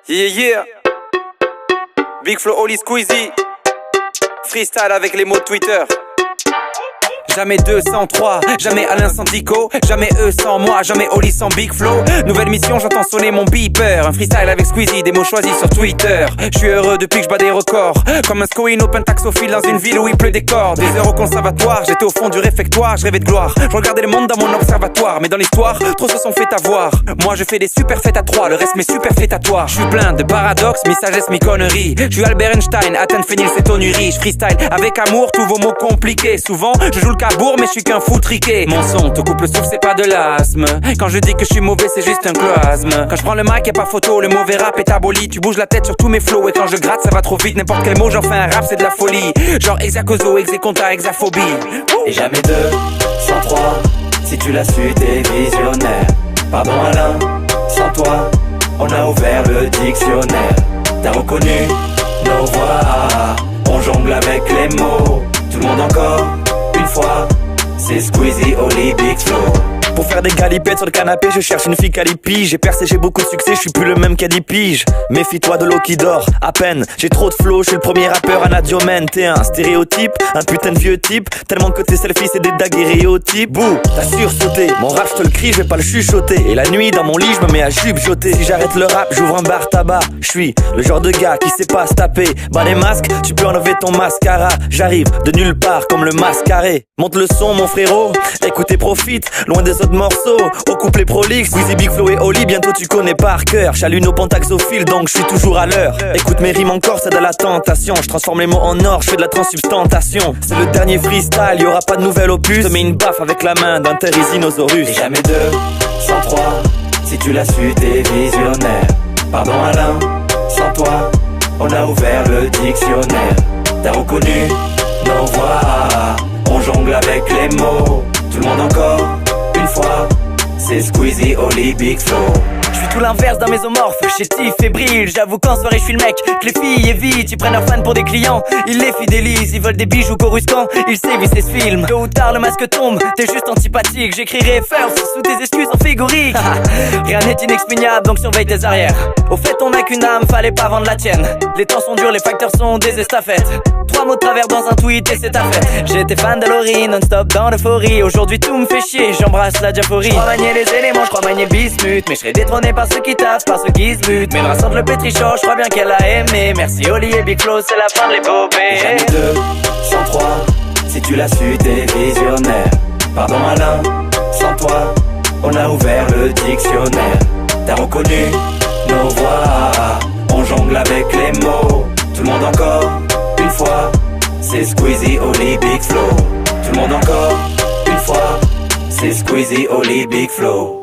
Yeah, yeah. Big Flo, Oli, Squeezie. Freestyle avec les mots de Twitter. Jamais 203, jamais Alain sans Dico, jamais eux sans moi, jamais Oli sans Big Flo. Nouvelle mission, j'entends sonner mon beeper. Un freestyle avec Squeezie, des mots choisis sur Twitter. Je suis heureux depuis que je bats des records. Comme un scoïno pentaxophile dans une ville où il pleut des cordes. Des heures au conservatoire, j'étais au fond du réfectoire. Je rêvais de gloire, je regardais le monde dans mon observatoire. Mais dans l'histoire, trop se sont fait avoir. Moi je fais des super fêtes à trois, le reste m'est superfétatoire. Je suis plein de paradoxes, mi-sagesse, mi-conneries. Je suis Albert Einstein, atteindre phénylcétonurie. Je freestyle avec amour, tous vos mots compliqués. Souvent, je joue le cabourg mais je suis qu'un foutriqué. Mon son te coupe le souffle, c'est pas de l'asthme. Quand je dis que je suis mauvais, c'est juste un cloasme. Quand je prends le mic, y'a pas photo, le mauvais rap est aboli. Tu bouges la tête sur tous mes flows et quand je gratte, ça va trop vite. N'importe quel mot, j'en fais un rap, c'est de la folie. Genre hexacoso, hexéconta, hexaphobie. Et jamais 203, si tu l'as su, t'es visionnaire. Pardon Alain, sans toi, on a ouvert le dictionnaire. T'as reconnu nos voix, on jongle avec les mots. Tout le monde encore, une fois, c'est Squeezie, Oli, Big Flo. Pour faire des galipettes sur le canapé, je cherche une fille calipi. J'ai percé, j'ai beaucoup de succès, je suis plus le même qu'à 10 piges. Méfie-toi de l'eau qui dort, à peine. J'ai trop de flow, je suis le premier rappeur anadiomène. T'es un stéréotype, un putain de vieux type. Tellement que tes selfies c'est des daguerréotypes. Bouh, t'as sursauté, mon rap je te le crie, je vais pas le chuchoter. Et la nuit dans mon lit, je me mets à jupe-joter. Si j'arrête le rap, j'ouvre un bar tabac. Je suis le genre de gars qui sait pas se taper. Bah les masques, tu peux enlever ton mascara. J'arrive de nulle part comme le mascaré. Monte le son mon frérot, écoute et profite. Loin des autres morceaux, au couplet prolixe. Squeezie, Big Flo et Oli, bientôt tu connais par cœur. J'allume au pentaxophile donc je suis toujours à l'heure. Écoute mes rimes encore, c'est de la tentation. Je transforme les mots en or, je fais de la transsubstantation. C'est le dernier freestyle, y'aura pas de nouvel opus. Je te mets une baffe avec la main d'un Therizinosaurus. Et jamais 203, si tu l'as su, t'es visionnaire. Pardon Alain, sans toi, on a ouvert le dictionnaire. T'as reconnu nos voix, on jongle avec les mots. Tout le monde encore, une fois, c'est Squeezie, Oli, Big Flo. Je suis tout l'inverse d'un mésomorphe, chétif, fébrile. J'avoue qu'en soirée je suis le mec que les filles évitent. Ils prennent leurs fans pour des clients, ils les fidélisent. Ils veulent des bijoux coruscants, ils sévissent et se filment. Tôt ou tard le masque tombe, t'es juste antipathique. J'écrirai first sous tes excuses en figurique. Rien n'est inexpugnable donc surveille tes arrières. Au fait on n'a qu'une âme, fallait pas vendre la tienne. Les temps sont durs, les facteurs sont des estafettes. 3 mots de travers dans un tweet et c'est ta fête. J'étais fan de Laurie, non-stop dans l'euphorie. Aujourd'hui tout me fait chier, j'embrasse la diaphorie. Je crois manier les éléments, je crois manier bismuth. Mais je serai détrôné par ceux qui taffent, par ceux qui se butent. Mais Vincent de le pétrichon, je crois bien qu'elle a aimé. Merci Oli et Big Flo, c'est la fin de l'épopée. Jamais 203, si tu l'as su, t'es visionnaire. Pardon Alain, sans toi, on a ouvert le dictionnaire. T'as reconnu nos voix, on jongle avec les mots. Tout le monde encore, une fois, c'est Squeezie, Oli, Big Flo. Tout le monde encore, une fois, c'est Squeezie, Oli, Big Flo.